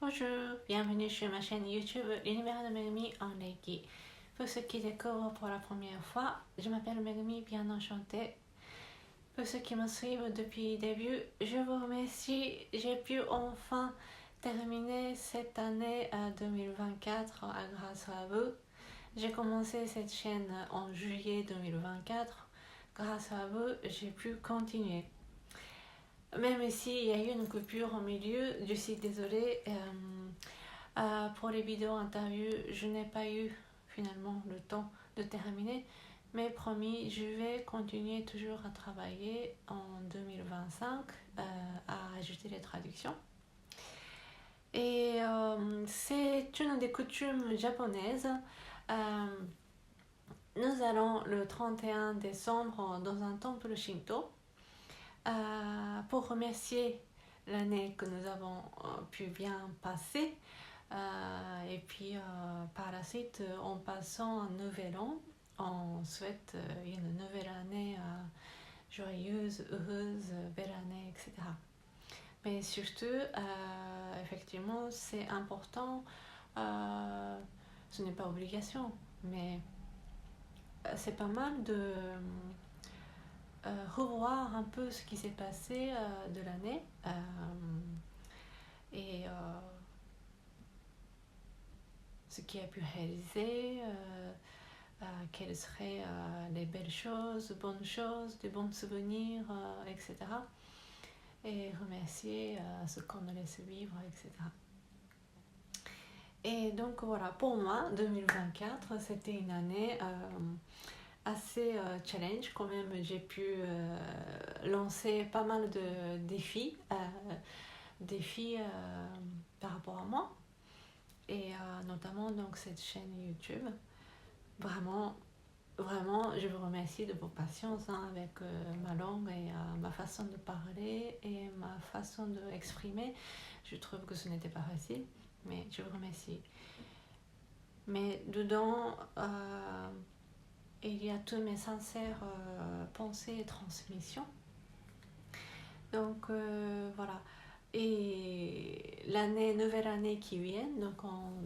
Bonjour, bienvenue sur ma chaîne YouTube L'univers de Megumi en Reiki. Pour ceux qui découvrent pour la première fois, je m'appelle Megumi, bien enchantée. Pour ceux qui me suivent depuis le début, je vous remercie. J'ai pu enfin terminer cette année 2024 grâce à vous. J'ai commencé cette chaîne en juillet 2024. Grâce à vous, j'ai pu continuer. Même s'il y a eu une coupure au milieu, je suis désolée. Pour les vidéos interviews, je n'ai pas eu finalement le temps de terminer. Mais promis, je vais continuer toujours à travailler en 2025 à ajouter les traductions. Et c'est une des coutumes japonaises. Nous allons le 31 décembre dans un temple Shinto pour remercier l'année que nous avons pu bien passer. Et puis par la suite, en passant un nouvel an, on souhaite une nouvelle année joyeuse, heureuse, belle année, etc. Mais surtout, effectivement, c'est important, ce n'est pas obligation, mais c'est pas mal de revoir un peu ce qui s'est passé de l'année et ce qui a pu réaliser, quelles seraient les belles choses, des bons souvenirs, etc. Et remercier ce qu'on nous laisse vivre, etc. Et donc voilà, pour moi, 2024, c'était une année assez challenge quand même. J'ai pu lancer pas mal de défis, par rapport à moi. Et notamment donc cette chaîne YouTube. Vraiment, je vous remercie de vos patience avec ma langue et ma façon de parler et ma façon d'exprimer. Je trouve que ce n'était pas facile, mais je vous remercie. Mais dedans, il y a tous mes sincères pensées et transmissions. Donc voilà. Et nouvelle année qui vient, donc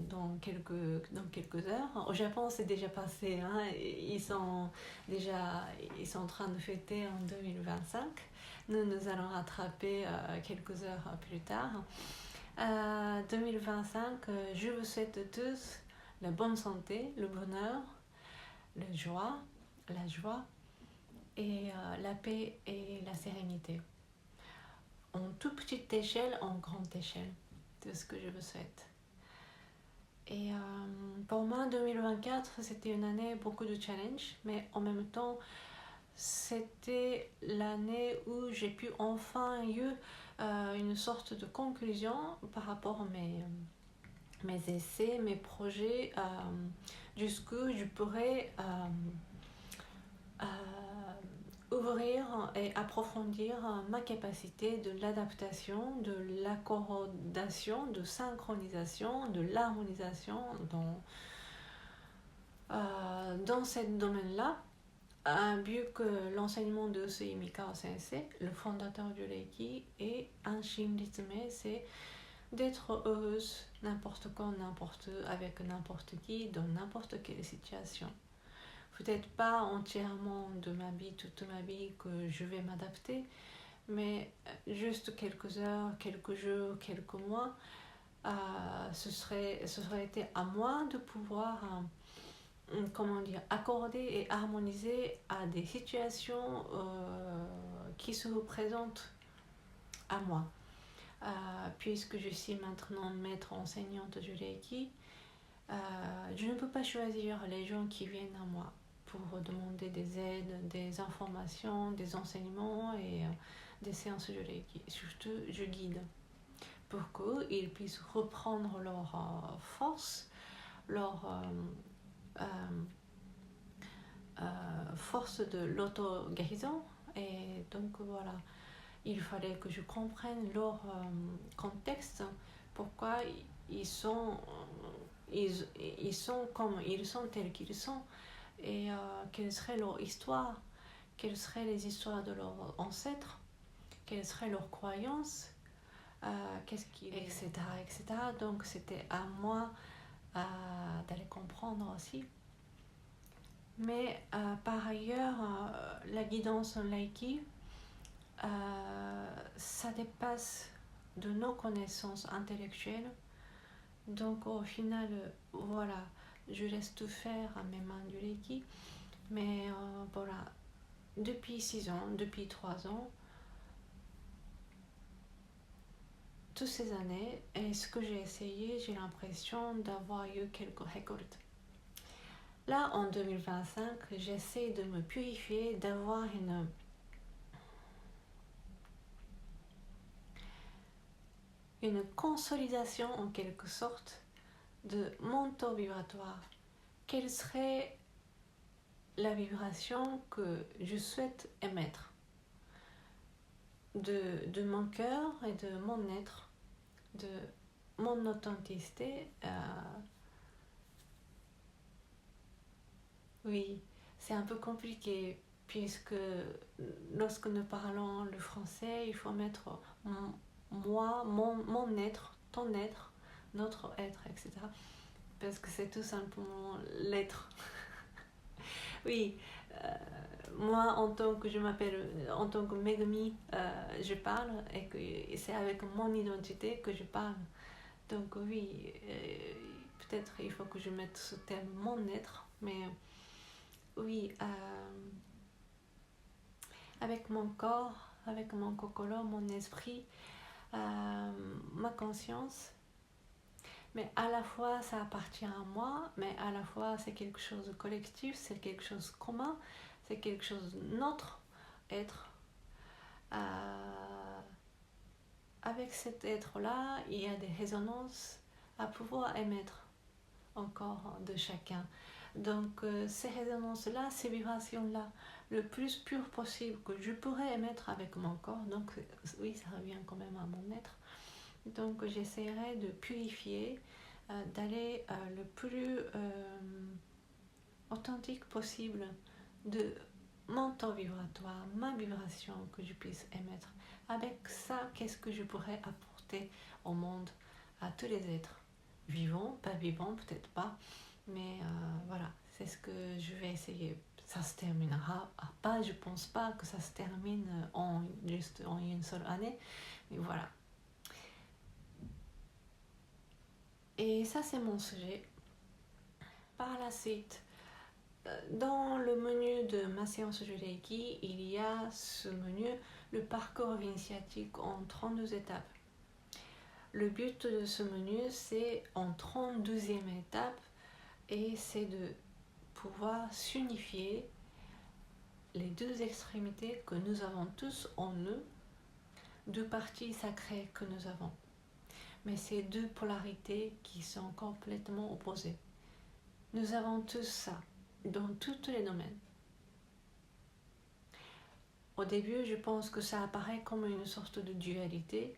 dans quelques heures. Au Japon, c'est déjà passé. Hein, ils sont en train de fêter en 2025. Nous allons rattraper quelques heures plus tard. 2025, je vous souhaite tous la bonne santé, le bonheur, la joie et la paix et la sérénité. En toute petite échelle, en grande échelle. C'est ce que je vous souhaite. Et pour moi, 2024, c'était une année beaucoup de challenges, mais en même temps, c'était l'année où j'ai pu enfin eu une sorte de conclusion par rapport à mes essais, mes projets, jusqu'où je pourrais ouvrir et approfondir ma capacité de l'adaptation, de l'accordation, de synchronisation, de l'harmonisation dans ce domaine-là, vu que l'enseignement de Usui Mikao Sensei, le fondateur du Reiki, et un Shinritsume, c'est d'être heureuse n'importe quand, avec n'importe qui, dans n'importe quelle situation. Peut-être pas entièrement de ma vie, toute ma vie, que je vais m'adapter, mais juste quelques heures, quelques jours, quelques mois, ce serait été à moi de pouvoir accorder et harmoniser à des situations qui se représentent à moi. Puisque je suis maintenant maître enseignante du Reiki, je ne peux pas choisir les gens qui viennent à moi pour demander des aides, des informations, des enseignements et des séances de Reiki. Surtout, je guide pour qu'ils puissent reprendre leur force, leur force de l'auto-guérison. Et donc voilà, il fallait que je comprenne leur contexte, pourquoi ils sont comme ils sont, tels qu'ils sont, et quelle serait leur histoire, quelles seraient les histoires de leurs ancêtres, quelles seraient leurs croyances, qu'est-ce qu'il est, etc., etc. Donc c'était à moi d'aller comprendre aussi. Mais par ailleurs, la guidance en Reiki, ça dépasse de nos connaissances intellectuelles. Donc au final, voilà, je laisse tout faire à mes mains du Reiki. Mais voilà, depuis 6 ans, depuis 3 ans, toutes ces années, et ce que j'ai essayé, j'ai l'impression d'avoir eu quelques récoltes. Là, en 2025, j'essaie de me purifier, d'avoir une consolidation en quelque sorte de mon taux vibratoire. Quelle serait la vibration que je souhaite émettre de mon cœur et de mon être, de mon authenticité. Oui, c'est un peu compliqué puisque lorsque nous parlons le français, il faut mettre moi, mon être, ton être, notre être, etc. Parce que c'est tout simplement l'être. Oui, moi en tant que je m'appelle, en tant que Megumi, je parle et que c'est avec mon identité que je parle. Donc oui, peut-être il faut que je mette ce terme mon être, mais oui, avec mon corps, avec mon kokoro, mon esprit, ma conscience. Mais à la fois ça appartient à moi, mais à la fois c'est quelque chose de collectif, c'est quelque chose de commun, c'est quelque chose de notre être. Avec cet être-là, il y a des résonances à pouvoir émettre encore de chacun. Donc ces résonances-là, ces vibrations-là, le plus pur possible que je pourrais émettre avec mon corps, donc oui, ça revient quand même à mon être. Donc j'essaierai de purifier, d'aller le plus authentique possible de mon taux vibratoire, ma vibration que je puisse émettre. Avec ça, qu'est-ce que je pourrais apporter au monde, à tous les êtres, vivants, pas vivants, peut-être pas, mais voilà, c'est ce que je vais essayer. Ça se terminera pas, je pense pas que ça se termine juste en une seule année, mais voilà. Et ça, c'est mon sujet. Par la suite, dans le menu de ma séance de Reiki, il y a ce menu, le parcours initiatique en 32 étapes. Le but de ce menu, c'est en 32e étape, et c'est de pouvoir s'unifier les deux extrémités que nous avons tous en nous, deux parties sacrées que nous avons. Mais ces deux polarités qui sont complètement opposées. Nous avons tous ça, dans tous les domaines. Au début, je pense que ça apparaît comme une sorte de dualité,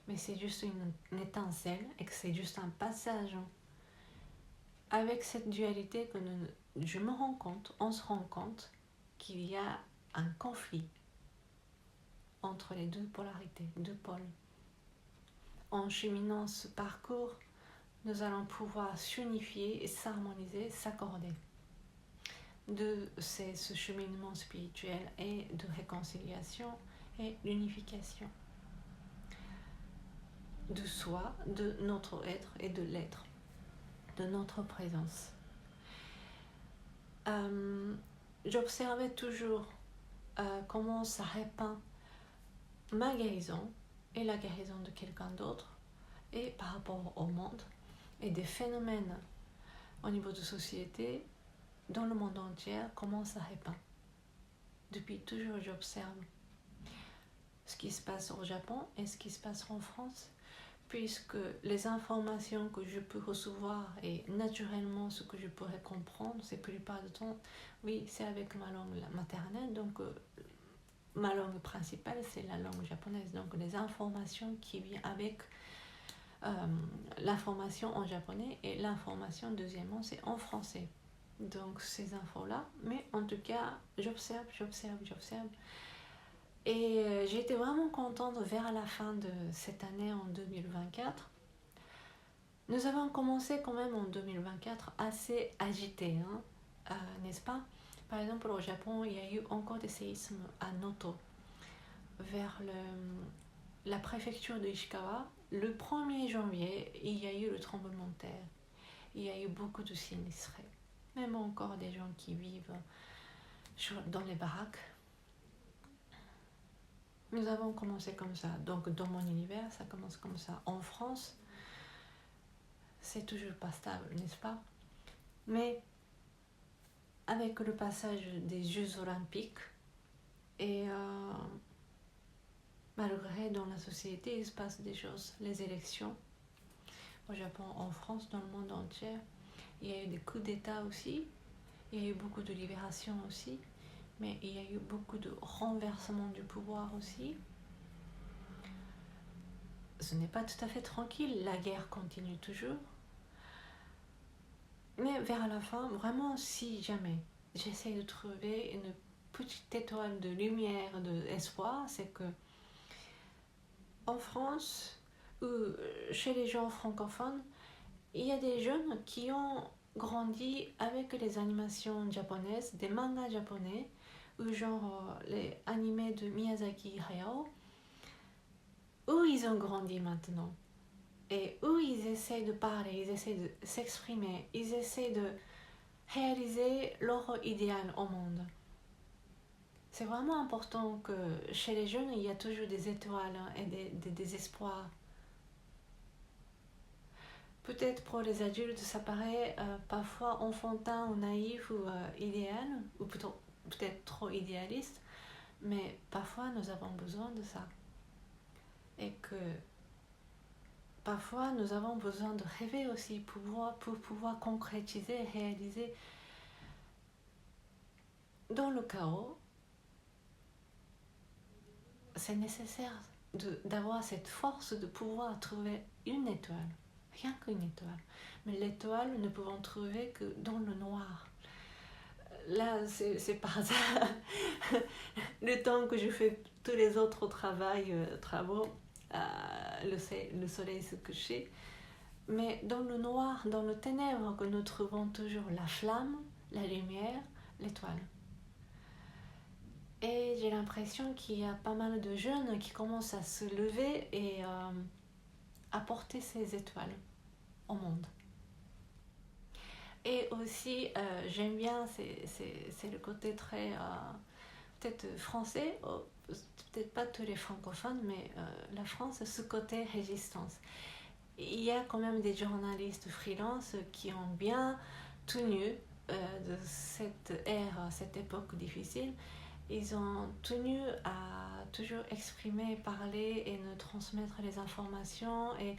mais c'est juste une étincelle et que c'est juste un passage. Avec cette dualité, je me rends compte, on se rend compte qu'il y a un conflit entre les deux polarités, deux pôles. En cheminant ce parcours, nous allons pouvoir s'unifier et s'harmoniser, s'accorder. C'est ce cheminement spirituel et de réconciliation et d'unification de soi, de notre être et de l'être, de notre présence. J'observais toujours comment ça répand ma guérison et la guérison de quelqu'un d'autre, et par rapport au monde et des phénomènes au niveau de société dans le monde entier, comment ça répand. Depuis toujours, j'observe ce qui se passe au Japon et ce qui se passe en France, puisque les informations que je peux recevoir et naturellement ce que je pourrais comprendre, c'est que la plupart du temps, oui, c'est avec ma langue maternelle, donc ma langue principale, c'est la langue japonaise. Donc les informations qui viennent avec l'information en japonais et l'information, deuxièmement, c'est en français. Donc ces infos-là, mais en tout cas, j'observe. Et j'ai été vraiment contente vers la fin de cette année en 2024. Nous avons commencé quand même en 2024 assez agité, n'est-ce pas? Par exemple, au Japon, il y a eu encore des séismes à Noto, vers la préfecture de Ishikawa. Le 1er janvier, il y a eu le tremblement de terre. Il y a eu beaucoup de sinistrés. Même encore des gens qui vivent dans les baraques. Nous avons commencé comme ça. Donc dans mon univers, ça commence comme ça. En France, c'est toujours pas stable, n'est-ce pas? Mais avec le passage des Jeux Olympiques et malgré dans la société, il se passe des choses. Les élections au Japon, en France, dans le monde entier, il y a eu des coups d'État aussi. Il y a eu beaucoup de libération aussi. Mais il y a eu beaucoup de renversement du pouvoir aussi. Ce n'est pas tout à fait tranquille, la guerre continue toujours. Mais vers la fin, vraiment, si jamais j'essaie de trouver une petite étoile de lumière, d'espoir, c'est que en France, ou chez les gens francophones, il y a des jeunes qui ont grandi avec les animations japonaises, des mangas japonais, ou genre les animés de Miyazaki Hayao, où ils ont grandi maintenant. Et où ils essaient de parler, ils essaient de s'exprimer, ils essaient de réaliser leur idéal au monde. C'est vraiment important que chez les jeunes, il y a toujours des étoiles et des espoirs. Peut-être pour les adultes, ça paraît parfois enfantin ou naïf ou idéal, ou plutôt peut-être trop idéaliste, mais parfois nous avons besoin de ça. Et que parfois nous avons besoin de rêver aussi pour pouvoir concrétiser et réaliser. Dans le chaos, c'est nécessaire d'avoir cette force de pouvoir trouver une étoile, rien qu'une étoile. Mais l'étoile, nous ne pouvons trouver que dans le noir. Là, c'est par hasard. Le temps que je fais tous les autres travaux, le soleil se couchait. Mais dans le noir, dans le ténèbre, que nous trouvons toujours la flamme, la lumière, l'étoile. Et j'ai l'impression qu'il y a pas mal de jeunes qui commencent à se lever et à porter ces étoiles au monde. Et aussi, j'aime bien, c'est le côté très, peut-être français, peut-être pas tous les francophones, mais la France, ce côté résistance. Il y a quand même des journalistes freelance qui ont bien tenu de cette ère, cette époque difficile. Ils ont tenu à toujours exprimer, parler et nous transmettre les informations et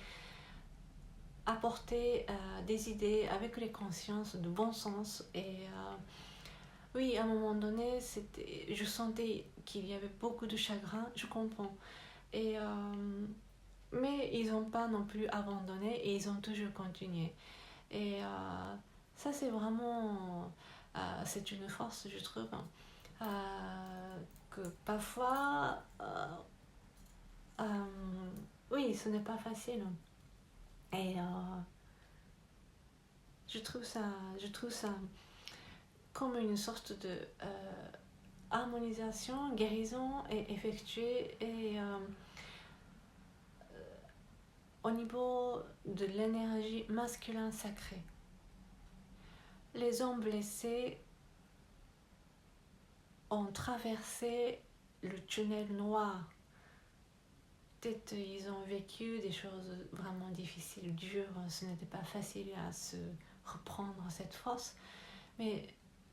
apporter des idées avec les consciences de bon sens. Et oui, à un moment donné, je sentais qu'il y avait beaucoup de chagrin, je comprends. Et, mais ils n'ont pas non plus abandonné et ils ont toujours continué. Et ça, c'est vraiment c'est une force, je trouve. Que parfois, oui, ce n'est pas facile. Et je trouve ça comme une sorte de harmonisation, guérison est effectuée et au niveau de l'énergie masculine sacrée. Les hommes blessés ont traversé le tunnel noir. Peut-être ils ont vécu des choses vraiment difficiles, dures, ce n'était pas facile à se reprendre cette force. Mais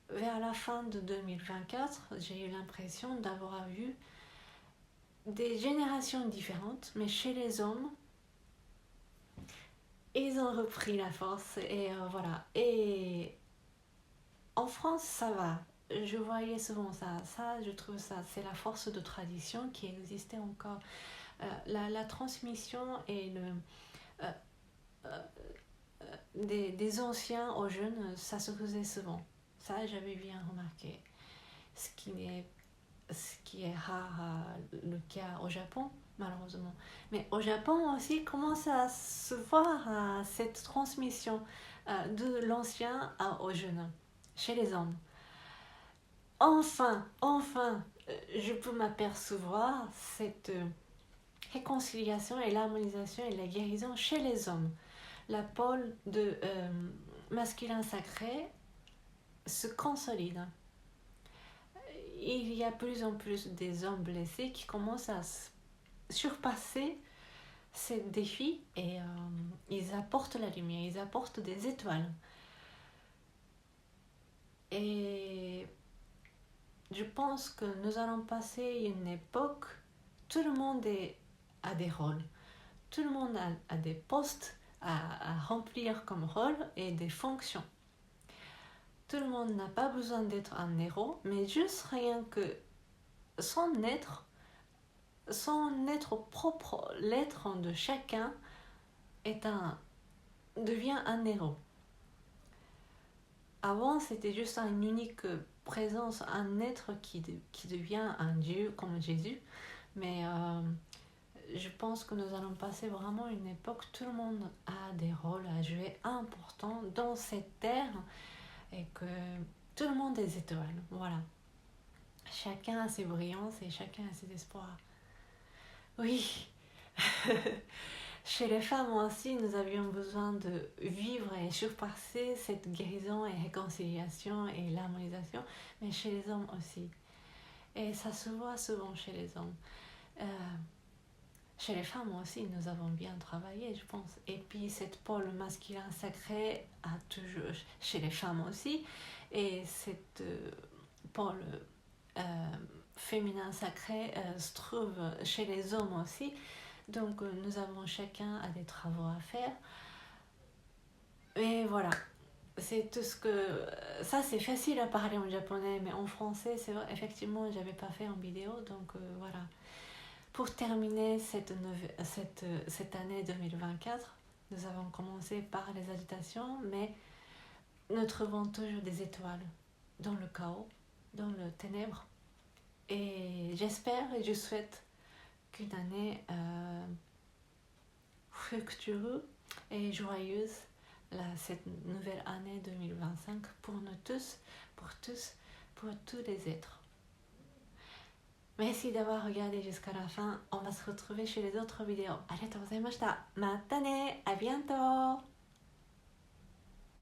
vers la fin de 2024, j'ai eu l'impression d'avoir vu des générations différentes, mais chez les hommes, ils ont repris la force et voilà. Et en France, ça va. Je voyais souvent ça, je trouve ça, c'est la force de tradition qui existait encore. La transmission et des anciens aux jeunes, ça se faisait souvent. Ça, j'avais bien remarqué. Ce qui n'est ce qui est rare le cas au Japon, malheureusement. Mais au Japon aussi commence à se voir cette transmission de l'ancien au jeune, chez les hommes. Enfin, je peux m'apercevoir cette réconciliation et l'harmonisation et la guérison chez les hommes. La pôle de masculin sacré se consolide. Il y a plus en plus des hommes blessés qui commencent à surpasser ces défis et ils apportent la lumière, ils apportent des étoiles. Et je pense que nous allons passer une époque, tout le monde a des rôles, tout le monde a des postes à remplir comme rôle et des fonctions. Tout le monde n'a pas besoin d'être un héros, mais juste rien que son être propre, l'être de chacun devient un héros. Avant, c'était juste une unique présence, un être qui devient un Dieu comme Jésus. Mais je pense que nous allons passer vraiment une époque, tout le monde a des rôles à jouer importants dans cette terre et que tout le monde est étoile. Voilà. Chacun a ses brillances et chacun a ses espoirs. Oui. Chez les femmes aussi, nous avions besoin de vivre et surpasser cette guérison et réconciliation et l'harmonisation, mais chez les hommes aussi. Et ça se voit souvent chez les hommes. Chez les femmes aussi, nous avons bien travaillé, je pense. Et puis, cette pôle masculin sacré a toujours, chez les femmes aussi, et cette pôle féminin sacré se trouve chez les hommes aussi. Donc, nous avons chacun des travaux à faire. Et voilà, c'est tout ce que... Ça, c'est facile à parler en japonais, mais en français, c'est vrai, effectivement, je n'avais pas fait en vidéo, donc voilà. Pour terminer cette année 2024, nous avons commencé par les agitations, mais nous trouvons toujours des étoiles dans le chaos, dans le ténèbre. Et j'espère et je souhaite qu'une année fructueuse et joyeuse, cette nouvelle année 2025, pour nous tous, pour tous les êtres. Merci d'avoir regardé jusqu'à la fin. On va se retrouver chez les autres vidéos. Arigatou gozaimashita. Mata ne. À bientôt.